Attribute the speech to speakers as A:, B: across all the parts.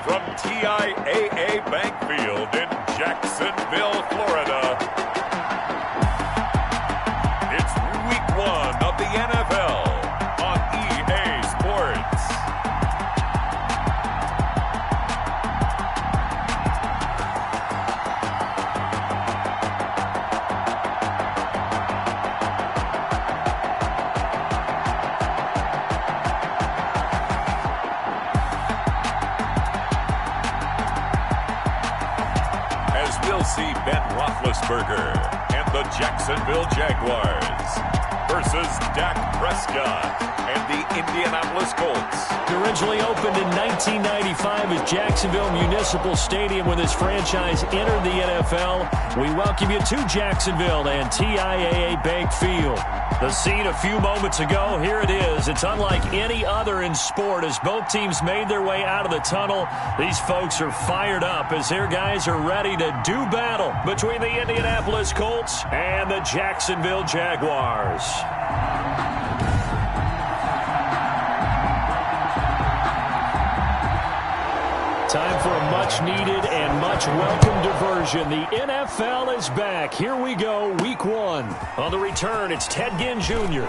A: from TIAA Bank Field in Jacksonville, Florida. It's week 1 of the NFL on EA Sports. We'll see Ben Roethlisberger and the Jacksonville Jaguars versus Dak Prescott and the Indianapolis Colts.
B: It originally opened in 1995 as Jacksonville Municipal Stadium when this franchise entered the NFL. We welcome you to Jacksonville and TIAA Bank Field. The scene a few moments ago, here it is. It's unlike any other in sport as both teams made their way out of the tunnel. These folks are fired up as their guys are ready to do battle between the Indianapolis Colts and the Jacksonville Jaguars. Time for a much-needed and much-welcome diversion. The NFL is back. Here we go, week 1. On the return, it's Ted Ginn Jr.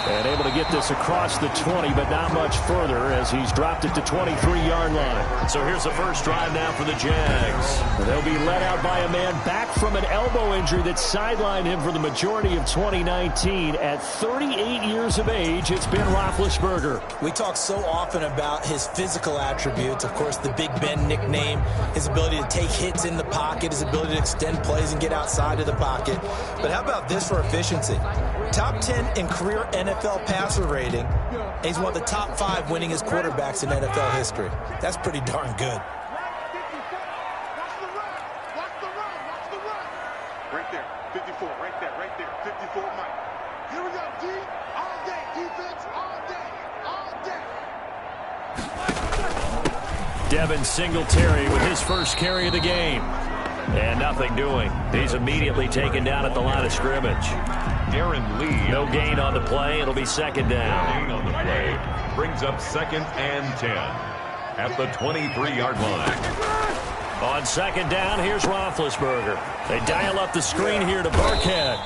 B: And able to get this across the 20, but not much further as he's dropped it to 23-yard line. So here's the first drive now for the Jags. They'll be led out by a man back from an elbow injury that sidelined him for the majority of 2019. At 38 years of age, it's Ben Roethlisberger.
C: We talk so often about his physical attributes. Of course, the Big Ben nickname, his ability to take hits in the pocket, his ability to extend plays and get outside of the pocket. But how about this for efficiency? Top 10 in career NFL passer rating. And he's one of the top 5 winningest quarterbacks in NFL history. That's pretty darn good.
D: Right there, 54, right there, 54, Mike. Here we go, D, all day, defense, all day.
B: Devin Singletary with his first carry of the game. And nothing doing. He's immediately taken down at the line of scrimmage.
A: Darren Lee.
B: No gain on the play. It'll be second down.
A: Gain on the play. Brings up 2nd and 10 at the 23-yard line.
B: On second down, here's Roethlisberger. They dial up the screen here to Burkhead.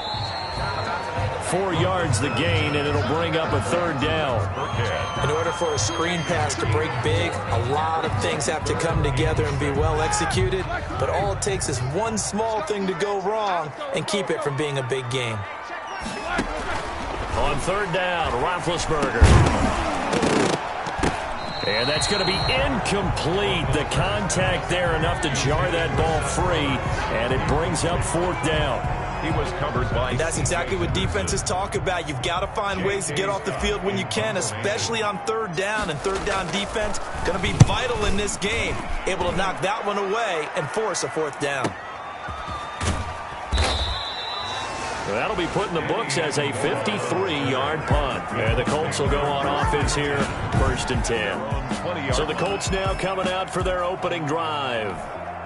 B: 4 yards the gain, and it'll bring up a third down.
C: In order for a screen pass to break big, a lot of things have to come together and be well executed. But all it takes is one small thing to go wrong and keep it from being a big game.
B: On third down, Roethlisberger. And that's going to be incomplete. The contact there enough to jar that ball free, and it brings up 4th down.
A: He was covered by...
C: That's exactly what defenses talk about. You've got to find ways to get off the field when you can, especially on third down. And third down defense going to be vital in this game. Able to knock that one away and force a 4th down.
B: That'll be put in the books as a 53-yard punt. And the Colts will go on offense here, 1st and 10. So the Colts now coming out for their opening drive.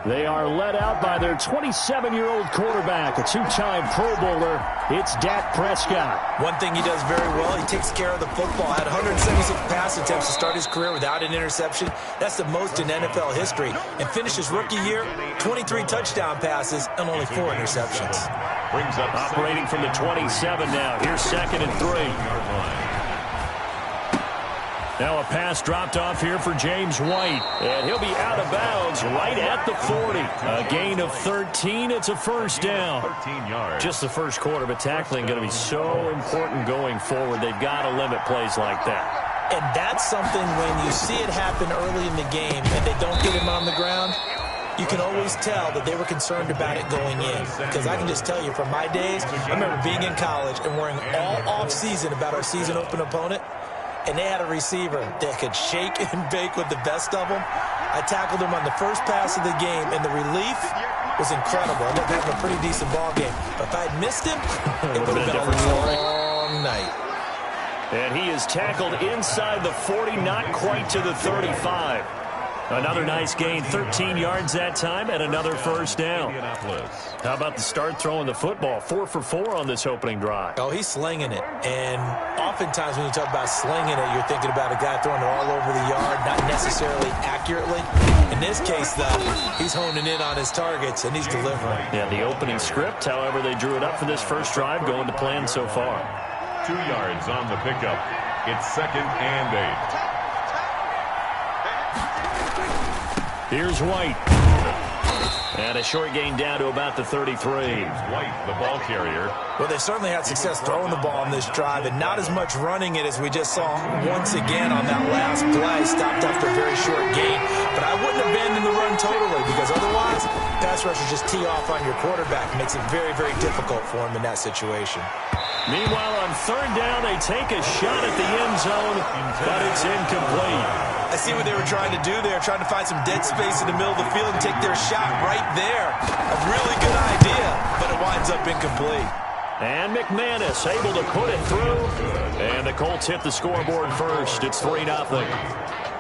B: They are led out by their 27-year-old quarterback, a 2-time Pro Bowler. It's Dak Prescott.
C: One thing he does very well, he takes care of the football. Had 176 pass attempts to start his career without an interception. That's the most in NFL history. And finished his rookie year, 23 touchdown passes and only 4 interceptions.
A: Brings up
B: operating from the 27 now. Here's 2nd and 3. Now a pass dropped off here for James White. And he'll be out of bounds right at the 40. A gain of 13. It's a first down.
A: 13 yards.
B: Just the first quarter, but tackling going to be so important going forward. They've got to limit plays like that.
C: And that's something when you see it happen early in the game and they don't get him on the ground, you can always tell that they were concerned about it going in. Because I can just tell you from my days, I remember being in college and worrying all off-season about our season-open opponent. And they had a receiver that could shake and bake with the best of them. I tackled him on the first pass of the game, and the relief was incredible. I ended up having a pretty decent ball game. But if I had missed him, it would have been a long night.
B: And he is tackled inside the 40, not quite to the 35. Another nice gain, 13 yards that time, and another first down. How about the start throwing the football? 4 for 4 on this opening drive.
C: Oh, he's slinging it. And oftentimes when you talk about slinging it, you're thinking about a guy throwing it all over the yard, not necessarily accurately. In this case, though, he's honing in on his targets, and he's delivering.
B: Yeah, the opening script, however, they drew it up for this first drive, going to plan so far.
A: 2 yards on the pickup. It's 2nd and 8.
B: Here's White. And a short gain down to about the 33.
A: White, the ball carrier.
C: Well, they certainly had success throwing the ball on this drive, and not as much running it as we just saw once again on that last play. Stopped after a very short gain. But I wouldn't abandon the run totally, because otherwise, pass rushers just tee off on your quarterback. Makes it very, very difficult for him in that situation.
B: Meanwhile, on 3rd down, they take a shot at the end zone, but it's incomplete.
C: I see what they were trying to do there, trying to find some dead space in the middle of the field and take their shot right there. A really good idea, but it winds up incomplete.
B: And McManus able to put it through. And the Colts hit the scoreboard first. It's 3-0.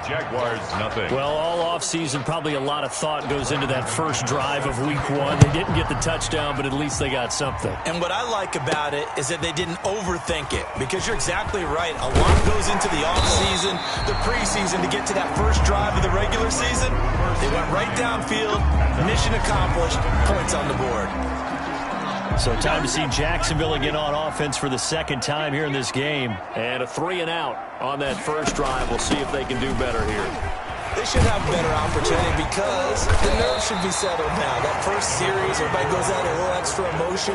A: Jaguars, nothing.
B: Well, all offseason, probably a lot of thought goes into that first drive of Week 1. They didn't get the touchdown, but at least they got something.
C: And what I like about it is that they didn't overthink it, because you're exactly right. A lot goes into the offseason, the preseason, to get to that first drive of the regular season. They went right downfield, mission accomplished, points on the board.
B: So time to see Jacksonville again on offense for the second time here in this game. And a 3-and-out on that first drive. We'll see if they can do better here.
C: They should have a better opportunity because the nerves should be settled now. That first series, everybody goes out a little extra emotion.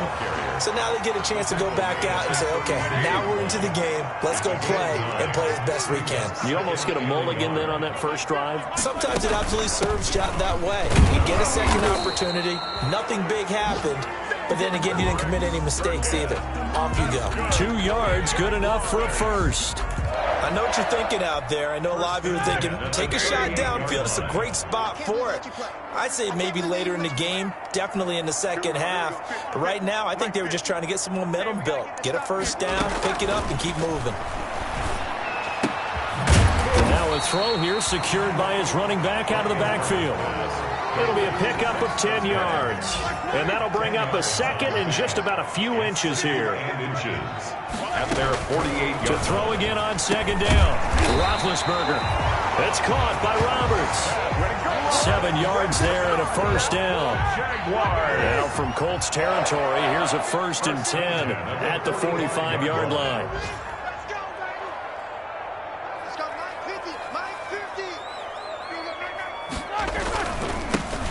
C: So now they get a chance to go back out and say, okay, now we're into the game. Let's go play and play as best we can.
B: You almost get a mulligan then on that first drive?
C: Sometimes it absolutely serves that way. You get a second opportunity. Nothing big happened. But then again, you didn't commit any mistakes either. Off you go.
B: 2 yards, good enough for a first.
C: I know what you're thinking out there. I know a lot of you are thinking, take a shot downfield. It's a great spot for it. I'd say maybe later in the game, definitely in the second half. But right now, I think they were just trying to get some momentum built. Get a first down, pick it up, and keep moving.
B: And now a throw here secured by his running back out of the backfield. It'll be a pickup of 10 yards. And that'll bring up a second and just about a few inches here.
A: At their 48
B: to throw again on 2nd down. Roethlisberger. It's caught by Roberts. 7 yards there and a first down. Now from Colts territory, here's a 1st and 10 at the 45-yard line.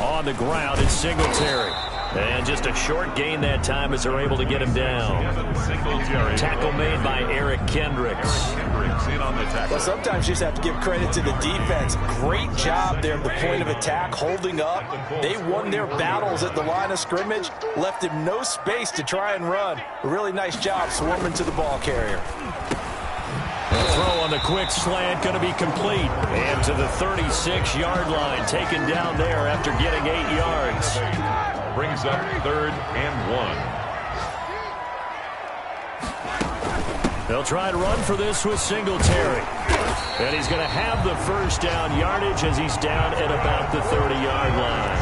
B: On the ground, it's Singletary. And just a short gain that time as they're able to get him down. Tackle made by Eric Kendricks.
C: Well, sometimes you just have to give credit to the defense. Great job there at the point of attack, holding up. They won their battles at the line of scrimmage, left him no space to try and run. A really nice job swarming to the ball carrier.
B: The throw on the quick slant going to be complete. And to the 36-yard line, taken down there after getting 8 yards.
A: Brings up 3rd and 1.
B: They'll try to run for this with Singletary. And he's going to have the first down yardage as he's down at about the 30-yard line.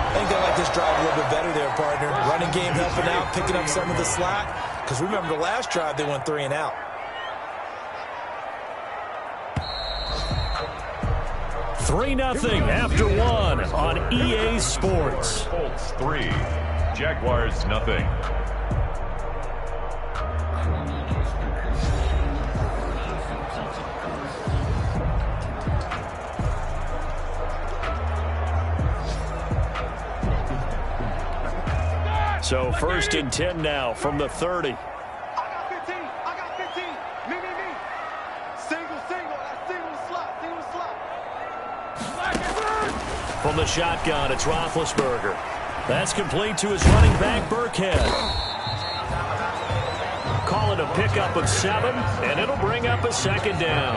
C: I think they like this drive a little bit better there, partner. Running game helping out, picking up some of the slack. Because remember, the last drive they went 3-and-out.
B: 3-0 after 1 on EA Sports.
A: Colts 3, Jaguars nothing.
B: So 1st and 10 now from the 30. From the shotgun, it's Roethlisberger. That's complete to his running back, Burkhead. Call it a pickup of 7, and it'll bring up a 2nd down.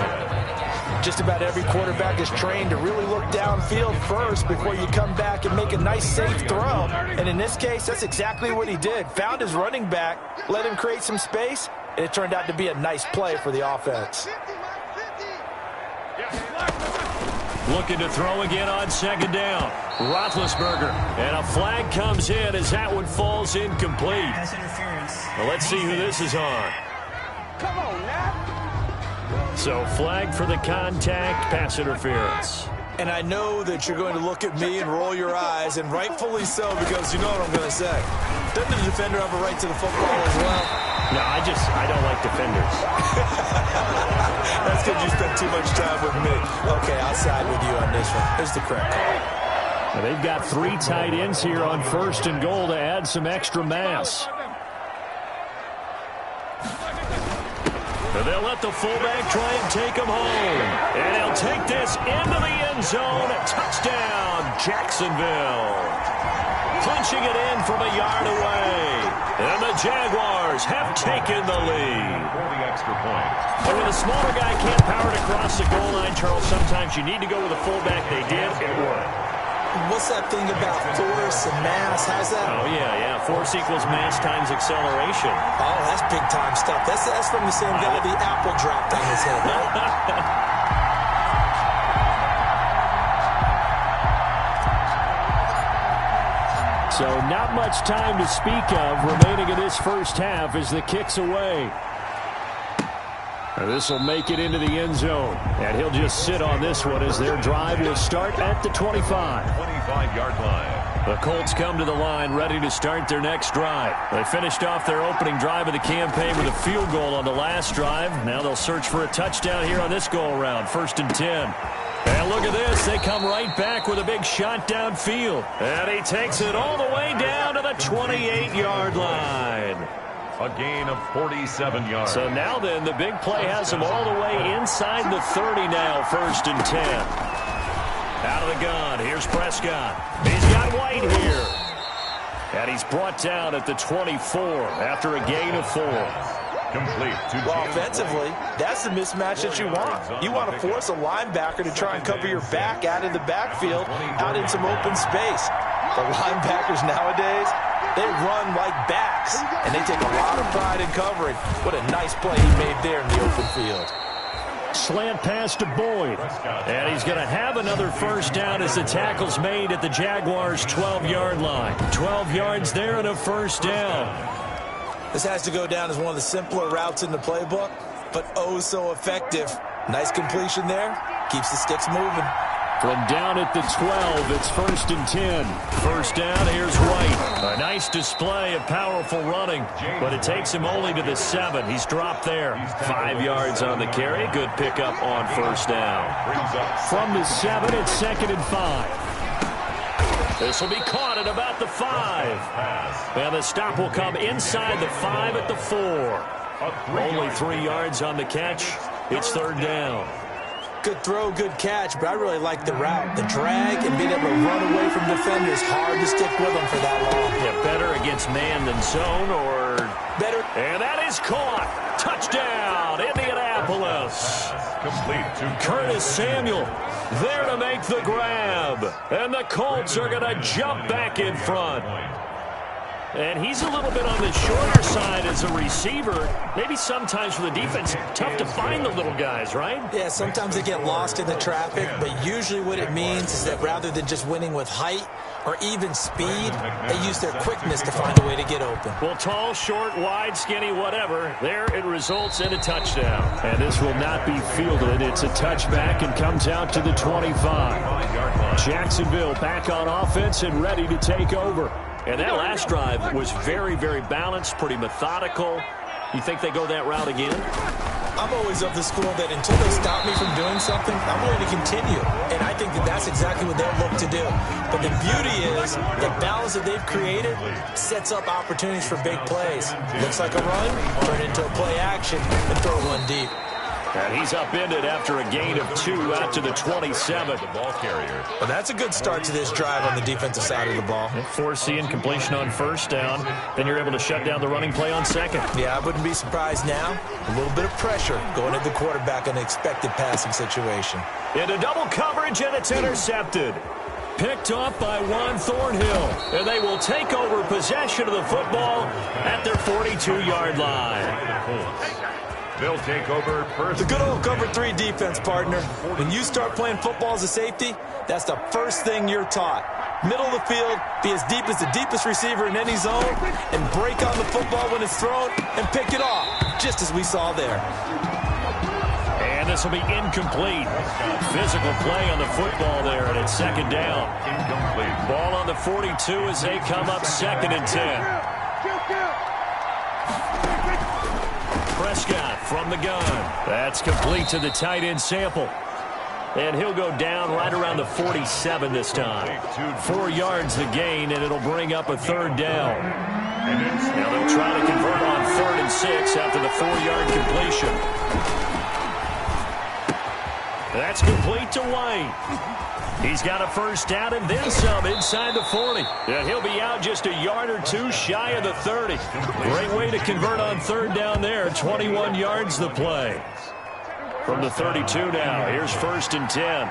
C: Just about every quarterback is trained to really look downfield first before you come back and make a nice, safe throw. And in this case, that's exactly what he did. Found his running back, let him create some space, and it turned out to be a nice play for the offense.
B: looking to throw again on second down. Roethlisberger, and a flag comes in as that one falls incomplete.
E: Pass interference.
B: Well, let's see who this is on.
D: Come on now.
B: So flag for the contact, pass interference.
C: And I know that you're going to look at me and roll your eyes, and rightfully so, because you know what I'm going to say. Doesn't the defender have a right to the football as well?
B: No, I don't like defenders.
C: That's because you spent too much time with me. Okay, I'll side with you on this one. Here's the correct call.
B: Now, they've got 3 tight ends here on 1st and goal to add some extra mass. And they'll let the fullback try and take him home. And he'll take this into the end zone. Touchdown, Jacksonville. Punching it in from a yard away. And the Jaguars have taken the lead.
A: For the extra point.
B: But when the smaller guy can't power it across the goal line, Charles, sometimes you need to go with a fullback. They did. It worked.
C: What's that thing about force and mass? How's that?
B: Oh, yeah. Force equals mass times acceleration.
C: Oh, that's big-time stuff. That's from the same guy the apple dropped on his head, right?
B: So not much time to speak of remaining in this first half as the kick's away. This will make it into the end zone. And he'll just sit on this one as their drive will start at the 25.
A: 25-yard line.
B: The Colts come to the line ready to start their next drive. They finished off their opening drive of the campaign with a field goal on the last drive. Now they'll search for a touchdown here on this go-around. 1st and 10. And look at this. They come right back with a big shot downfield. And he takes it all the way down to the 28-yard line.
A: A gain of 47 yards.
B: So now then, the big play has him all the way inside the 30 now, 1st and 10. Out of the gun, here's Prescott. He's got White here. And he's brought down at the 24 after a gain of 4.
A: Complete to
C: Well, offensively, that's the mismatch that you want. You want to force a linebacker to try and cover your back out of the backfield, out in some open space. The linebackers nowadays, they run like backs, and they take a lot of pride in covering. What a nice play he made there in the open field.
B: Slant pass to Boyd. And he's going to have another first down as the tackle's made at the Jaguars' 12-yard line. 12 yards there and a first down.
C: This has to go down as one of the simpler routes in the playbook, but oh so effective. Nice completion there. Keeps the sticks moving.
B: From down at the 12, it's 1st and 10. First down, here's White. A nice display of powerful running, but it takes him only to the 7. He's dropped there. 5 yards on the carry. Good pickup on first down. From the 7, it's 2nd and 5. This will be caught at about the 5. And the stop will come inside the 5 at the 4. Only 3 yards on the catch. It's 3rd down.
C: Good throw, good catch, but I really like the route. The drag and being able to run away from defenders. Hard to stick with them for that long.
B: Yeah, better against man than zone, or
C: better.
B: And that is caught. Touchdown, Indianapolis.
A: Complete to
B: Curtis Samuel there to make the grab. And the Colts are going to jump back in front. And he's a little bit on the shorter side as a receiver. Maybe sometimes for the defense, tough to find the little guys, right?
C: Yeah, sometimes they get lost in the traffic, but usually what it means is that rather than just winning with height or even speed, they use their quickness to find a way to get open.
B: Well, tall, short, wide, skinny, whatever, there it results in a touchdown. And this will not be fielded. It's a touchback and comes out to the 25. Jacksonville back on offense and ready to take over. And that last drive was very, very balanced, pretty methodical. You think they go that route again?
C: I'm always of the school that until they stop me from doing something, I'm going to continue. And I think that that's exactly what they'll look to do. But the beauty is the balance that they've created sets up opportunities for big plays. Looks like a run, turn it into a play action, and throw one deep.
B: And he's upended after a gain of 2 out to the 27.
A: the ball carrier.
C: Well, that's a good start to this drive on the defensive side of the ball.
B: Foreseeing completion on first down. Then you're able to shut down the running play on second.
C: Yeah, I wouldn't be surprised now. A little bit of pressure going at the quarterback in an expected passing situation.
B: Into double coverage, and it's intercepted. Picked off by Juan Thornhill. And they will take over possession of the football at their 42-yard line.
A: They'll take over first.
C: The good old cover 3 defense, partner. When you start playing football as a safety, that's the first thing you're taught. Middle of the field, be as deep as the deepest receiver in any zone, and break on the football when it's thrown and pick it off, just as we saw there.
B: And this will be incomplete. Physical play on the football there, and it's second down.
A: Incomplete.
B: Ball on the 42 as they come up 2nd and 10. Prescott from the gun. That's complete to the tight end Sample. And he'll go down right around the 47 this time. 4 yards the gain, and it'll bring up a 3rd down. Now they'll try to convert on 3rd and 6 after the 4-yard completion. That's complete to White. He's got a first down and then some inside the 40. Yeah, he'll be out just a yard or 2 shy of the 30. Great way to convert on 3rd down there. 21 yards the play. From the 32 now, here's 1st and 10.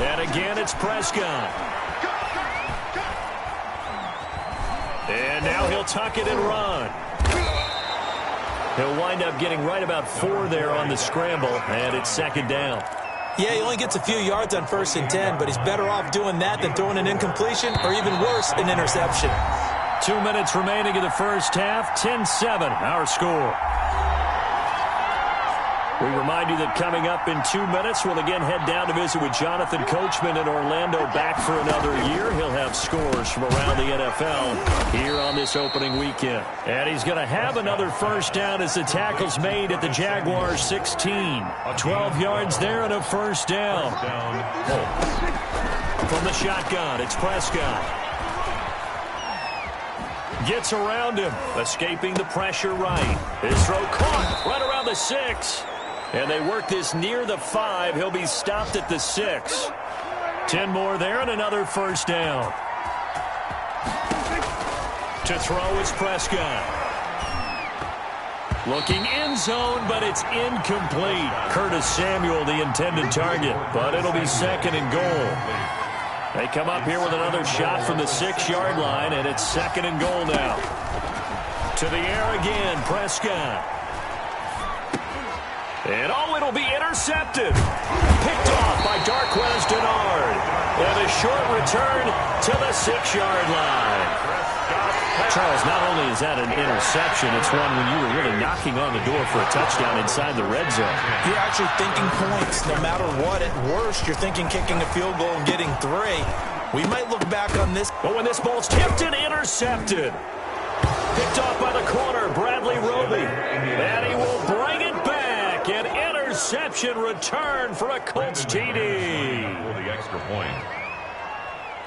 B: And again, it's Prescott. And now he'll tuck it and run. He'll wind up getting right about 4 there on the scramble, and it's 2nd down.
C: Yeah, he only gets a few yards on 1st and 10, but he's better off doing that than throwing an incompletion or even worse, an interception.
B: 2 minutes remaining in the first half, 10-7, our score. We remind you that coming up in 2 minutes, we'll again head down to visit with Jonathan Coachman in Orlando, back for another year. He'll have scores from around the NFL here on this opening weekend. And he's going to have another first down as the tackle's made at the Jaguars 16. 12 yards there and a first down. From the shotgun, it's Prescott. Gets around him, escaping the pressure right. His throw caught right around the 6. And they work this near the 5. He'll be stopped at the 6. 10 more there and another first down. To throw is Prescott. Looking end zone, but it's incomplete. Curtis Samuel, the intended target, but it'll be 2nd and goal. They come up here with another shot from the 6-yard line, and it's 2nd and goal now. To the air again, Prescott. And it'll be intercepted. Picked off by Darquez Dennard. And a short return to the 6-yard line. Charles, not only is that an interception, it's one when you were really knocking on the door for a touchdown inside the red zone.
C: You're actually thinking points no matter what. At worst, you're thinking kicking a field goal and getting 3. We might look back on this.
B: But when this ball's tipped and intercepted. Picked off by the corner, Bradley Roby. And he will bring it back. An interception return for a Colts TD.
A: For the extra point.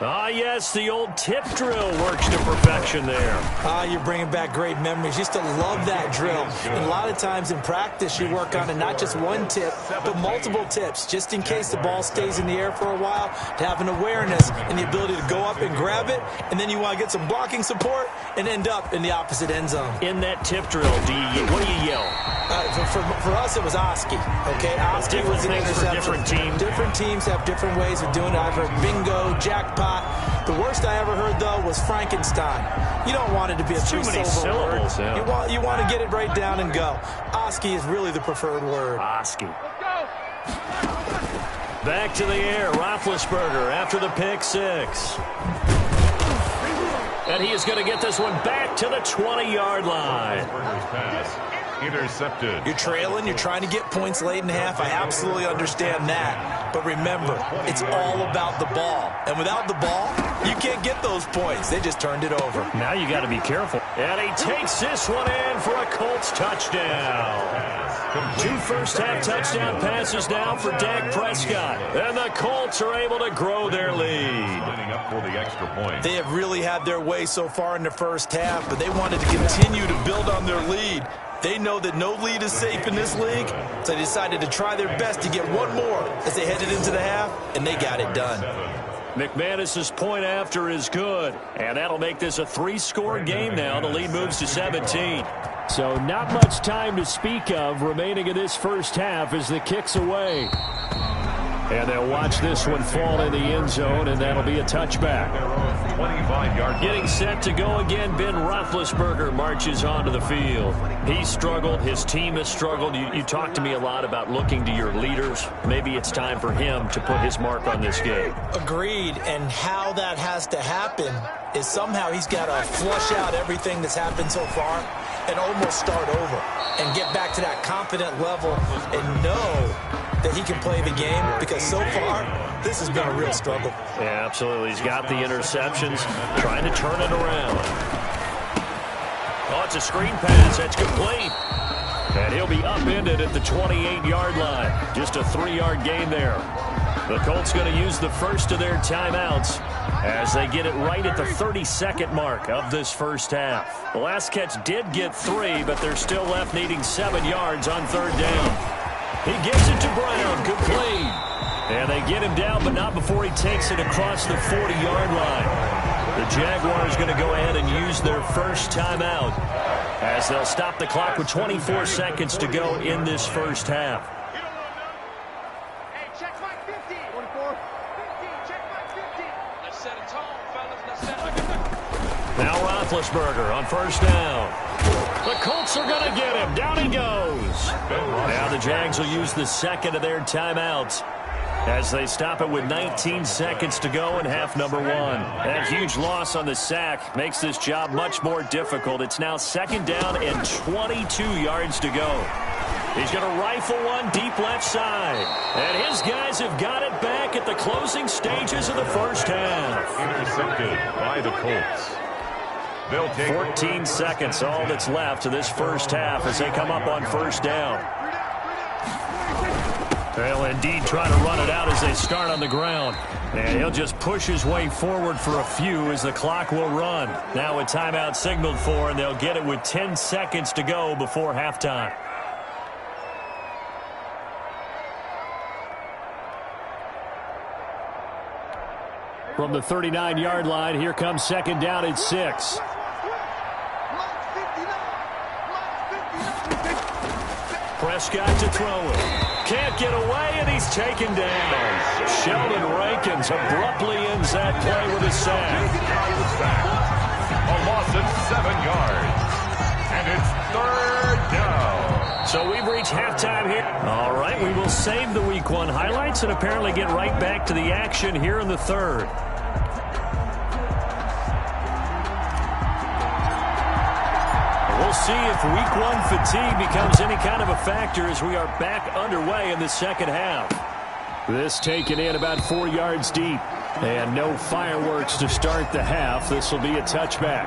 B: Ah, yes, the old tip drill works to perfection there.
C: You're bringing back great memories. Used to love that drill. And a lot of times in practice, you work on it, not just one tip, but multiple tips, just in case the ball stays in the air for a while, to have an awareness and the ability to go up and grab it, and then you want to get some blocking support and end up in the opposite end zone.
B: In that tip drill, what do you yell?
C: For us, it was Oski. Okay, Oski was an interception.
B: Different teams.
C: Different teams have different ways of doing it. I've heard bingo, jackpot. The worst I ever heard, though, was Frankenstein. You don't want it to be a 3-syllable word. Yeah. You want to get it right down and go. Oski is really the preferred word.
B: Oski. Back to the air, Roethlisberger after the pick 6. And he is going to get this one back to the 20-yard line.
A: Intercepted.
C: You're trailing. You're trying to get points late in the half. I absolutely understand that. But remember, it's all about the ball. And without the ball, you can't get those points. They just turned it over.
B: Now you got to be careful. And he takes this one in for a Colts touchdown. 2 first-half touchdown passes now for Dak Prescott. And the Colts are able to grow their lead.
A: Lining up for the extra point.
C: They have really had their way so far in the first half, but they wanted to continue to build on their lead. They know that no lead is safe in this league, so they decided to try their best to get one more as they headed into the half, and they got it done.
B: McManus's point after is good, and that'll make this a 3-score game now. The lead moves to 17. So not much time to speak of remaining in this first half as the kick's away. And they'll watch this one fall in the end zone, and that'll be a touchback.
A: 25-yard.
B: Getting set to go again, Ben Roethlisberger marches onto the field. He's struggled. His team has struggled. You talk to me a lot about looking to your leaders. Maybe it's time for him to put his mark on this game.
C: Agreed, and how that has to happen is somehow he's got to flush out everything that's happened so far and almost start over and get back to that confident level and know that he can play the game, because so far this has been a real struggle.
B: Yeah, absolutely. He's got the interceptions, trying to turn it around. Oh, it's a screen pass. That's complete. And he'll be upended at the 28-yard line. Just a 3-yard gain there. The Colts going to use the first of their timeouts as they get it right at the 32nd mark of this first half. The last catch did get 3, but they're still left needing 7 yards on third down. He gets it to Brown. Complete. And they get him down, but not before he takes it across the 40-yard line. The Jaguars going to go ahead and use their first timeout as they'll stop the clock with 24 seconds to go in this first half.
E: Hey, check my 50. 24. 50. Check my 50. Let's set a tone, fellas. Let's set a
B: Now Roethlisberger on first down. The Colts are going to get him. Down he goes. Now the Jags will use the second of their timeouts as they stop it with 19 seconds to go in half number 1. That huge loss on the sack makes this job much more difficult. It's now second down and 22 yards to go. He's going to rifle one deep left side. And his guys have got it back at the closing stages of the first half.
A: Intercepted by the Colts.
B: 14 seconds, all that's left to this first half as they come up on first down. They'll indeed try to run it out as they start on the ground. And he'll just push his way forward for a few as the clock will run. Now a timeout signaled for, and they'll get it with 10 seconds to go before halftime. From the 39-yard line, here comes second down at 6. Prescott to throw it. Can't get away, and he's taken down. Sheldon Rankins abruptly ends that play with a sack.
A: A loss of 7 yards. And it's third down.
B: So we've reached halftime here. All right, we will save the Week 1 highlights and apparently get right back to the action here in the third. We'll see if Week 1 fatigue becomes any kind of a factor as we are back underway in the second half. This taken in about 4 yards deep. And no fireworks to start the half. This will be a touchback.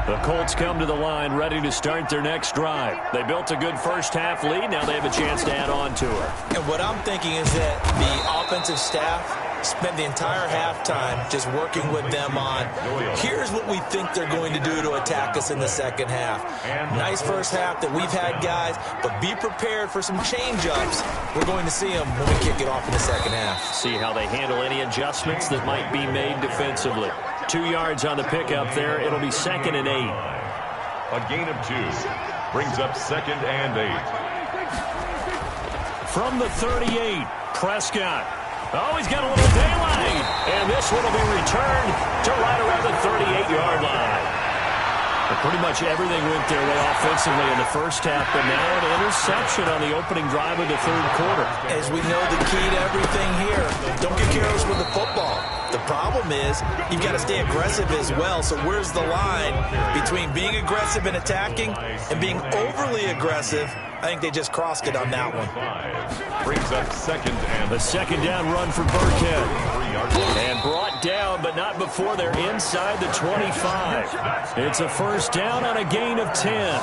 B: The Colts come to the line ready to start their next drive. They built a good first half lead. Now they have a chance to add on to it.
C: And what I'm thinking is that the offensive staff spend the entire halftime just working with them on, here's what we think they're going to do to attack us in the second half. Nice first half that we've had, guys, but be prepared for some change-ups. We're going to see them when we kick it off in the second half.
B: See how they handle any adjustments that might be made defensively. 2 yards on the pickup there. It'll be 2nd and 8.
A: A gain of 2 brings up 2nd and 8.
B: From the 38, Prescott. Oh, he's got a little daylight. And this one will be returned to right around the 38-yard line. But pretty much everything went their way offensively in the first half, but now an interception on the opening drive of the third quarter.
C: As we know, the key to everything here, don't get careless with the football. The problem is you've got to stay aggressive as well. So where's the line between being aggressive and attacking and being overly aggressive? I think they just crossed it on that one.
A: Brings up 2nd and
B: the second down run for Burkhead. And brought down, but not before they're inside the 25. It's a first down on a gain of 10.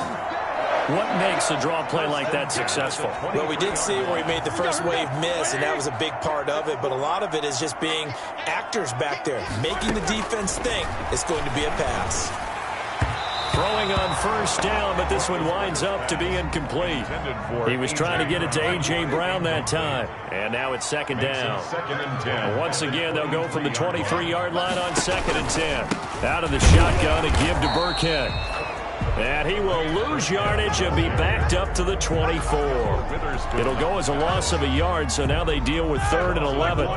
B: What makes a draw play like that successful?
C: Well, we did see where he made the first wave miss, and that was a big part of it. But a lot of it is just being actors back there, making the defense think it's going to be a pass.
B: Throwing on first down, but this one winds up to be incomplete. He was trying to get it to A.J. Brown that time. And now it's second down.
A: 2nd and 10.
B: Once again, they'll go from the 23-yard line on 2nd and 10. Out of the shotgun, a give to Burkhead. And he will lose yardage and be backed up to the 24. It'll go as a loss of a yard, so now they deal with 3rd and 11.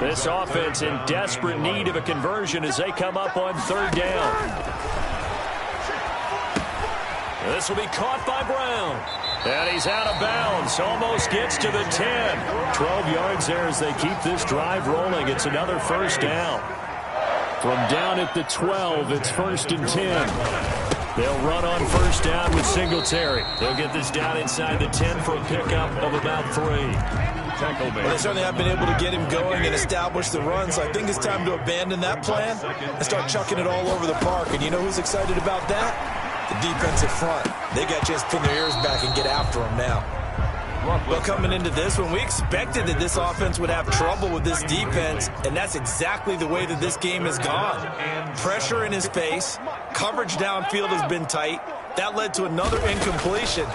B: This offense in desperate need of a conversion as they come up on 3rd down. This will be caught by Brown. And he's out of bounds. Almost gets to the 10. 12 yards there as they keep this drive rolling. It's another 1st down. From down at the 12, it's 1st and 10. They'll run on 1st down with Singletary. They'll get this down inside the 10 for a pickup of about 3.
C: Well, they certainly have been able to get him going and establish the run, so I think it's time to abandon that plan and start chucking it all over the park. And you know who's excited about that? The defensive front. They got a chance to pin their ears back and get after him now. Well, coming into this one, we expected that this offense would have trouble with this defense, and that's exactly the way that this game has gone. Pressure in his face, coverage downfield has been tight. That led to another incompletion.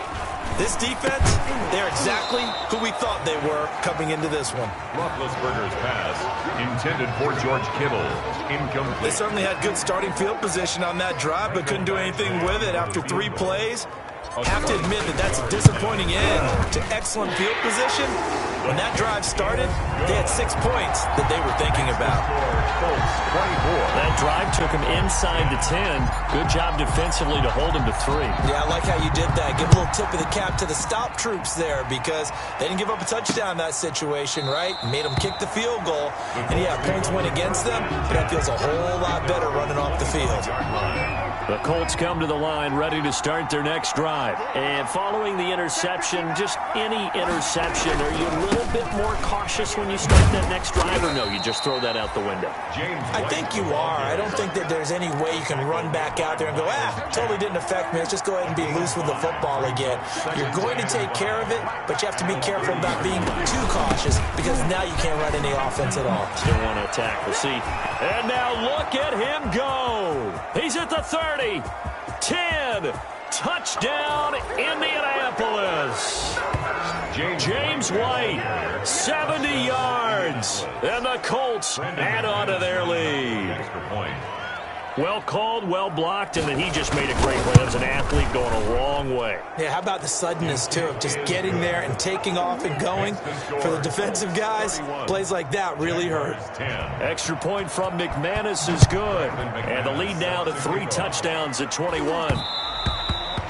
C: This defense, they're exactly who we thought they were coming into this one.
A: Roethlisberger's pass, intended for George Kittle, incomplete.
C: They certainly had good starting field position on that drive, but couldn't do anything with it after 3 plays. Have to admit that that's a disappointing end to excellent field position. When that drive started, they had 6 points that they were thinking about.
B: That drive took him inside the 10. Good job defensively to hold him to 3.
C: Yeah, I like how you did that. Give a little tip of the cap to the stop troops there because they didn't give up a touchdown in that situation, right? Made them kick the field goal. And yeah, points went against them, but that feels a whole lot better running off the field.
B: The Colts come to the line ready to start their next drive. And following the interception, just any interception, are you a little bit more cautious when you start that next drive, or no, you just throw that out the window?
C: I think you are. I don't think that there's any way you can run back out there and go, totally didn't affect me. Let's just go ahead and be loose with the football again. You're going to take care of it, but you have to be careful about being too cautious because now you can't run any offense at all.
B: Still want to attack. We'll see. And now look at him go. He's at the 30. 10. Touchdown, Indianapolis. James White, 70 yards. And the Colts add on to their lead. Well called, well blocked, and then he just made a great play. As an athlete going a long way.
C: Yeah, how about the suddenness, too, of just getting there and taking off and going? For the defensive guys, plays like that really hurt.
B: Extra point from McManus is good. And the lead now to 3 touchdowns at 21.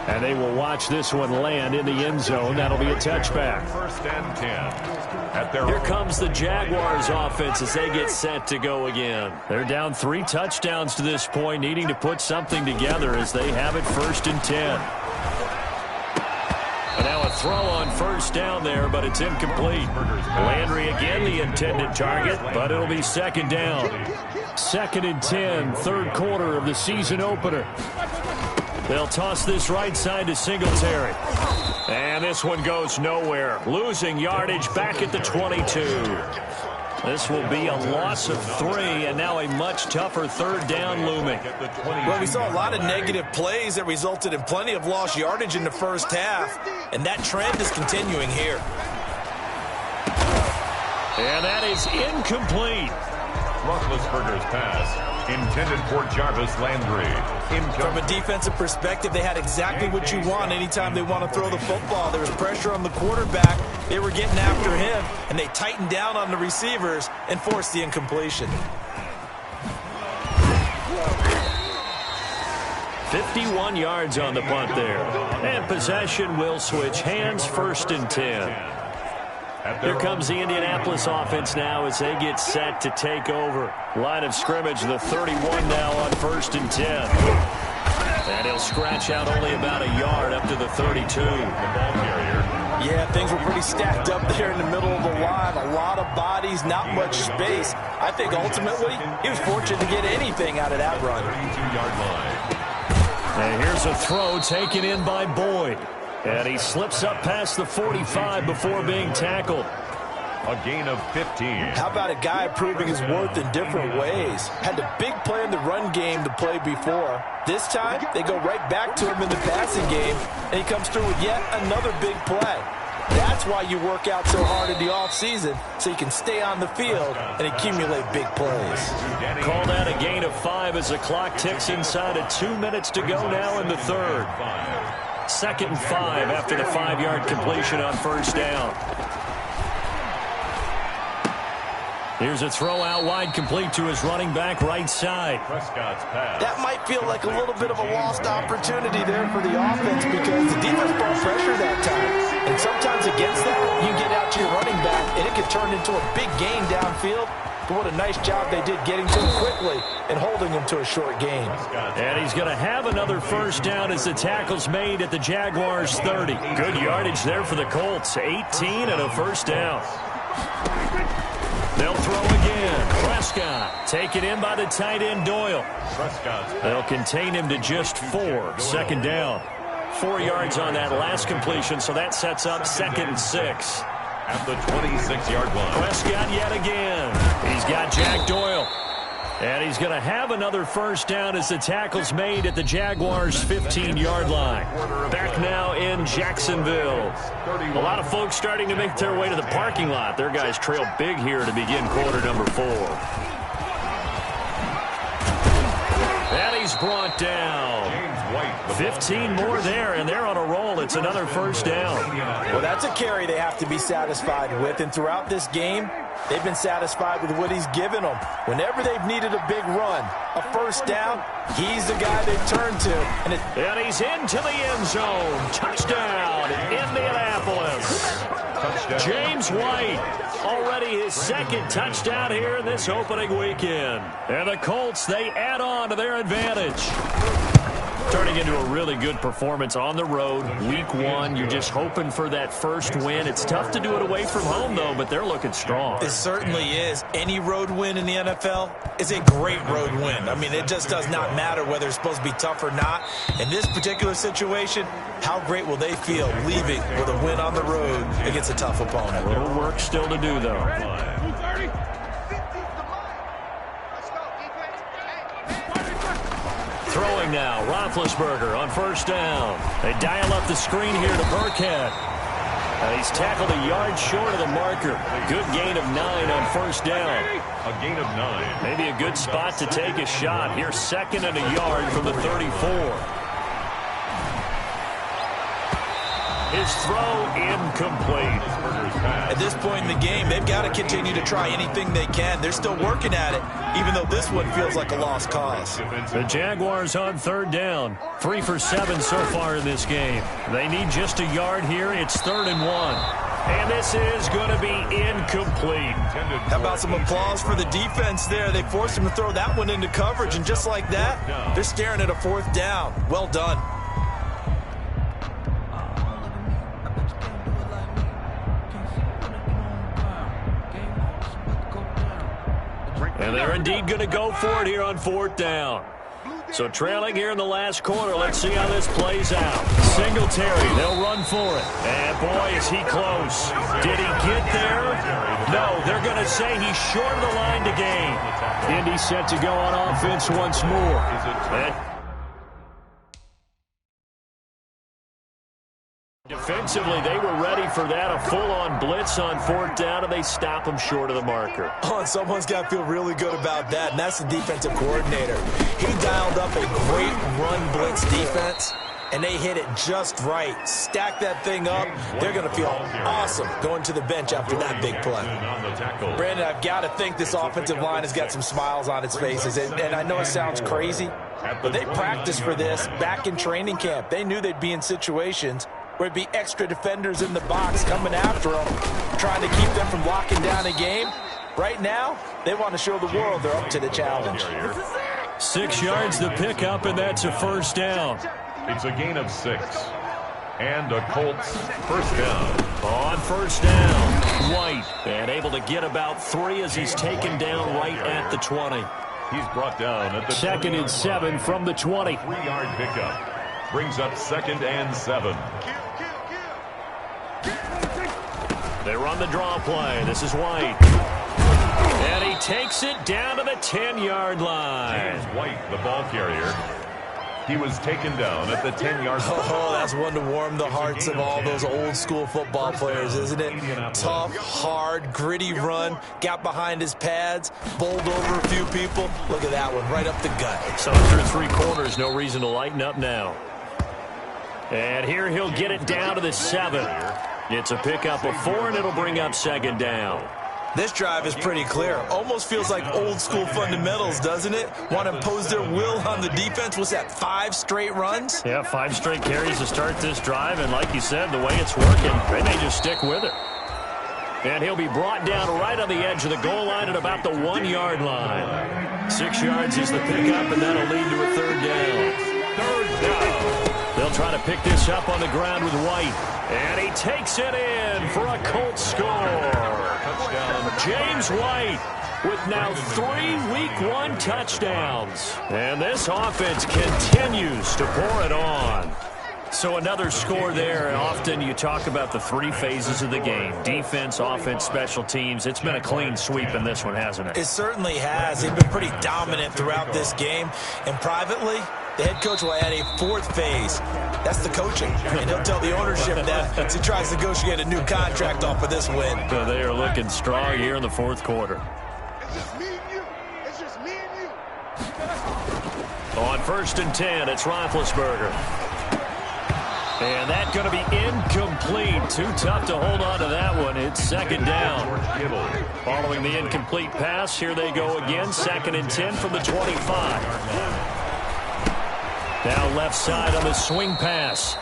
B: And they will watch this one land in the end zone. That'll be a touchback.
A: 1st and 10.
B: Here comes the Jaguars offense as they get set to go again. They're down 3 touchdowns to this point, needing to put something together as they have it 1st and 10. And now a throw on 1st down there, but it's incomplete. Landry again the intended target, but it'll be 2nd down. 2nd and 10, 3rd quarter of the season opener. They'll toss this right side to Singletary. And this one goes nowhere. Losing yardage back at the 22. This will be a loss of 3, and now a much tougher 3rd down looming.
C: Well, we saw a lot of negative plays that resulted in plenty of lost yardage in the first half, and that trend is continuing here.
B: And that is incomplete.
A: Roethlisberger's pass, intended for Jarvis Landry.
C: From a defensive perspective, they had exactly what you want anytime they want to throw the football. There was pressure on the quarterback. They were getting after him, and they tightened down on the receivers and forced the incompletion.
B: 51 yards on the punt there. And possession will switch hands, 1st and 10. Here comes the Indianapolis offense now as they get set to take over. Line of scrimmage, the 31 now on 1st and 10. And he'll scratch out only about a yard up to the 32. The ball carrier.
C: Yeah, things were pretty stacked up there in the middle of the line. A lot of bodies, not much space. I think ultimately he was fortunate to get anything out of that run.
A: 32-yard line.
B: And here's a throw taken in by Boyd. And he slips up past the 45 before being tackled.
A: A gain of 15.
C: How about a guy proving his worth in different ways? Had a big play in the run game to play before. This time, they go right back to him in the passing game, and he comes through with yet another big play. That That's why you work out so hard in the offseason, so you can stay on the field and accumulate big plays.
B: Called out a gain of 5 as the clock ticks inside of 2 minutes to go now in the third. 2nd and 5 after the 5-yard completion on first down. Here's a throw out wide, complete to his running back right side.
C: That might feel like a little bit of a lost opportunity there for the offense because the defense brought pressure that time. And sometimes against that, you get out to your running back, and it can turn into a big gain downfield. But what a nice job they did getting to him quickly and holding him to a short gain.
B: And he's going to have another first down as the tackle's made at the Jaguars' 30. Good yardage there for the Colts. 18 and a first down. They'll throw again. Prescott taken in by the tight end Doyle. They'll contain him to just 4. Second down. 4 yards on that last completion, so that sets up 2nd and 6.
A: At the 26-yard line.
B: Prescott yet again. He's got Jack Doyle. And he's going to have another first down as the tackle's made at the Jaguars' 15-yard line. Back now in Jacksonville. A lot of folks starting to make their way to the parking lot. Their guys trail big here to begin quarter number 4. And he's brought down. 15 more there, and they're on a roll. It's another first down.
C: Well, that's a carry they have to be satisfied with, and throughout this game, they've been satisfied with what he's given them. Whenever they've needed a big run, a first down, he's the guy they've turned to.
B: And he's into the end zone. Touchdown, Indianapolis. James White, already his 2nd touchdown here in this opening weekend. And the Colts, they add on to their advantage. Turning into a really good performance on the road. Week 1, you're just hoping for that first win. It's tough to do it away from home, though, but they're looking strong.
C: It certainly is. Any road win in the NFL is a great road win. I mean, it just does not matter whether it's supposed to be tough or not. In this particular situation, how great will they feel leaving with a win on the road against a tough opponent?
B: A little work still to do, though.
E: 230.
B: Throwing now, Roethlisberger on first down. They dial up the screen here to Burkhead. And he's tackled a yard short of the marker. Good gain of 9 on first down.
A: A gain of 9.
B: Maybe a good spot to take a shot. Here's 2nd and a yard from the 34. His throw incomplete.
C: At this point in the game, they've got to continue to try anything they can. They're still working at it, even though this one feels like a lost cause.
B: The Jaguars on 3rd down. 3 for 7 so far in this game. They need just a yard here. It's 3rd and 1. And this is going to be incomplete.
C: How about some applause for the defense there? They forced him to throw that one into coverage, and just like that, they're staring at a 4th down. Well done.
B: And they're indeed going to go for it here on 4th down. So trailing here in the last quarter, let's see how this plays out. Singletary, they'll run for it. And boy, is he close. Did he get there? No, they're going to say he's short of the line to gain. Indy set to go on offense once more. Defensively, they were ready for that, a full-on blitz on 4th down, and they stop him short of the marker.
C: Oh, and someone's got to feel really good about that, and that's the defensive coordinator. He dialed up a great run blitz defense, and they hit it just right. Stack that thing up. They're going to feel awesome going to the bench after that big play. Brandon, I've got to think this offensive line has got some smiles on its faces, and I know it sounds crazy, but they practiced for this back in training camp. They knew they'd be in situations where it'd be extra defenders in the box coming after them, trying to keep them from locking down a game. Right now, they want to show the world they're up to the challenge.
B: 6 yards to pick up, and that's a first down.
A: It's a gain of 6. And a Colts first down.
B: On first down, White, and able to get about 3 as he's taken down right at the 20.
A: He's brought down at the
B: 2nd and 7 from the 20.
A: 3-yard pickup. Brings up 2nd and 7.
B: They run the draw play. This is White. And he takes it down to the 10-yard line.
A: James White, the ball carrier. He was taken down at the 10-yard line.
C: Oh, that's one to warm the hearts of all those old-school football players, isn't it? Tough, hard, gritty run, got behind his pads, bowled over a few people. Look at that one, right up the gut.
B: So after 3 quarters, no reason to lighten up now. And here he'll get it down to the 7. It's a pickup of 4, and it'll bring up 2nd down.
C: This drive is pretty clear. Almost feels like old-school fundamentals, doesn't it? Want to impose their will on the defense. What's that, 5 straight runs?
B: Yeah, 5 straight carries to start this drive, and like you said, the way it's working, they may just stick with it. And he'll be brought down right on the edge of the goal line at about the 1-yard line. 6 yards is the pickup, and that'll lead to a 3rd down. 3rd down. They'll try to pick this up on the ground with White. And he takes it in for a Colts score. James White with now 3 Week 1 touchdowns. And this offense continues to pour it on. So another score there, and often you talk about the 3 phases of the game. Defense, offense, special teams. It's been a clean sweep in this one, hasn't it?
C: It certainly has. They've been pretty dominant throughout this game. And privately, the head coach will add a 4th phase. That's the coaching. And he'll tell the ownership that as he tries to negotiate a new contract off of this win.
B: So they are looking strong here in the 4th quarter.
D: It's just me and you. It's just me and you.
B: On 1st and 10, it's Roethlisberger. And that's going to be incomplete. Too tough to hold on to that one. It's 2nd down. Following the incomplete pass, here they go again. 2nd and 10 from the 25. Now left side on the swing pass.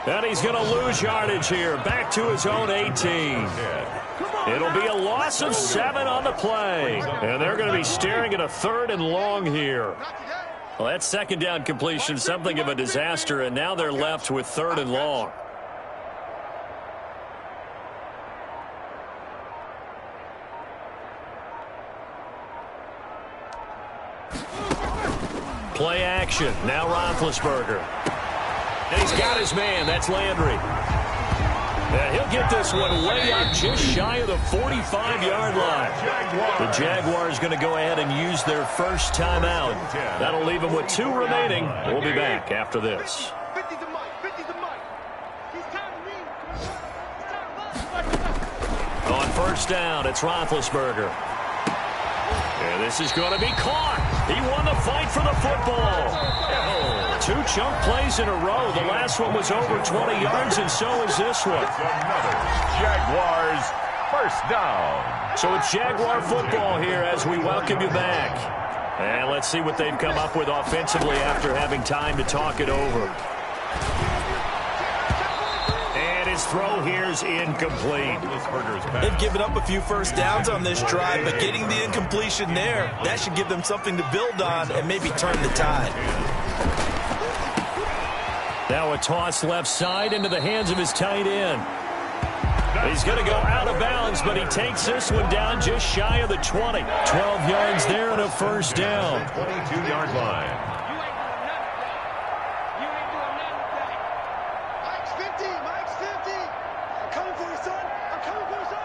B: And he's going to lose yardage here. Back to his own 18. It'll be a loss of 7 on the play. And they're going to be staring at a 3rd and long here. Well, that 2nd down completion, something of a disaster, and now they're left with 3rd and long. Play action. Now Roethlisberger. And he's got his man. That's Landry. And he'll get this one way up just shy of the 45-yard line. The Jaguars going to go ahead and use their first timeout. That'll leave them with 2 remaining. We'll be back after this.
D: 50's the mic. 50's the mic. He's time to lead.
B: On 1st down, it's Roethlisberger. And this is going to be caught. He won the fight for the football. 2 chunk plays in a row. The last one was over 20 yards, and so is this one.
A: Another Jaguars first down.
B: So it's Jaguar football here as we welcome you back. And let's see what they've come up with offensively after having time to talk it over. And his throw here's incomplete.
C: They've given up a few first downs on this drive, but getting the incompletion there, that should give them something to build on and maybe turn the tide.
B: Now a toss left side into the hands of his tight end. He's going to go out of bounds, but he takes this one down just shy of the 20. 12 yards there and a 1st down.
A: 22-yard line.
D: Mike's 50. Mike's 50. I'm coming for you, son. I'm coming for you, son.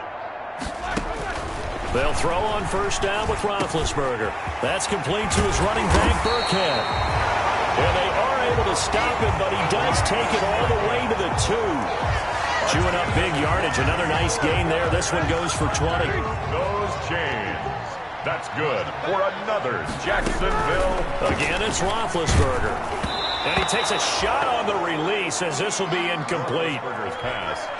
B: They'll throw on 1st down with Roethlisberger. That's complete to his running back, Burkhead. And they are able to stop him, but he does take it all the way to the 2. Chewing up big yardage. Another nice gain there. This one goes for 20.
A: Those chains. That's good for another Jacksonville.
B: Again, it's Roethlisberger. And he takes a shot on the release as this will be incomplete.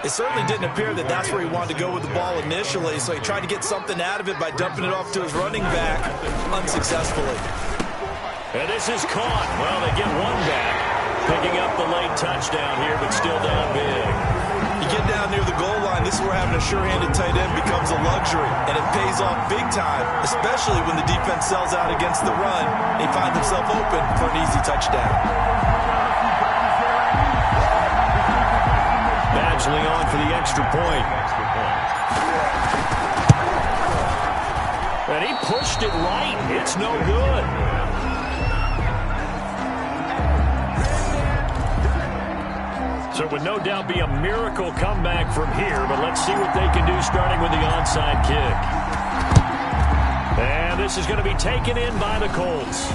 C: It certainly didn't appear that that's where he wanted to go with the ball initially, so he tried to get something out of it by dumping it off to his running back unsuccessfully.
B: And this is caught. Well, they get one back. Picking up the late touchdown here, but still down big.
C: You get down near the goal line, this is where having a sure-handed tight end becomes a luxury, and it pays off big time, especially when the defense sells out against the run. They find themselves open for an easy touchdown.
B: Badgley on for the extra point. And he pushed it right. It's no good. So it would no doubt be a miracle comeback from here, but let's see what they can do starting with the onside kick. And this is going to be taken in by the Colts.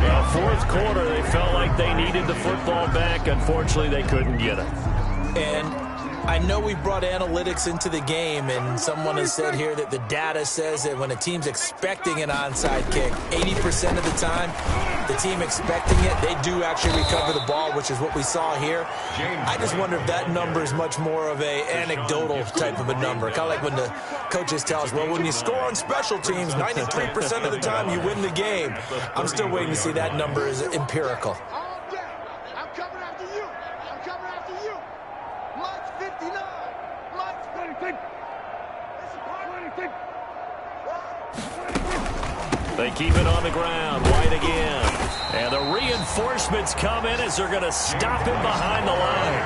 B: Well, fourth quarter, they felt like they needed the football back. Unfortunately, they couldn't get it.
C: And I know we brought analytics into the game, and someone has said here that the data says that when a team's expecting an onside kick, 80% of the time, the team expecting it, they do actually recover the ball, which is what we saw here. I just wonder if that number is much more of a anecdotal type of a number. Kind of like when the coaches tell us, well, when you score on special teams, 93% of the time you win the game. I'm still waiting to see that number is empirical.
D: I'm coming after you. I'm coming after you. Mike's 59. Mike's 26.
B: They keep it on the ground. White again. And the reinforcements come in as they're going to stop him behind the line.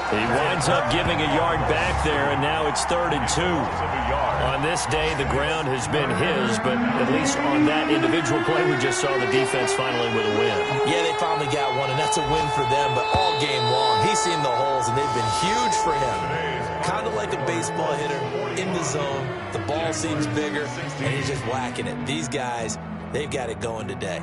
B: He winds up giving a yard back there, and now it's 3rd and 2. On this day, the ground has been his, but at least on that individual play, we just saw the defense finally with a win.
C: Yeah, they finally got one, and that's a win for them, but all game long, he's seen the holes, and they've been huge for him. Kind of like a baseball hitter in the zone. The ball seems bigger, and he's just whacking it. These guys, they've got it going today.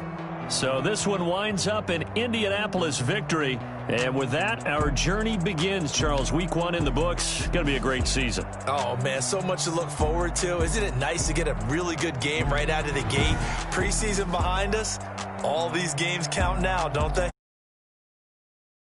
B: So this one winds up an Indianapolis victory. And with that, our journey begins, Charles. Week 1 in the books. Going to be a great season.
C: Oh, man, so much to look forward to. Isn't it nice to get a really good game right out of the gate? Preseason behind us. All these games count now, don't they?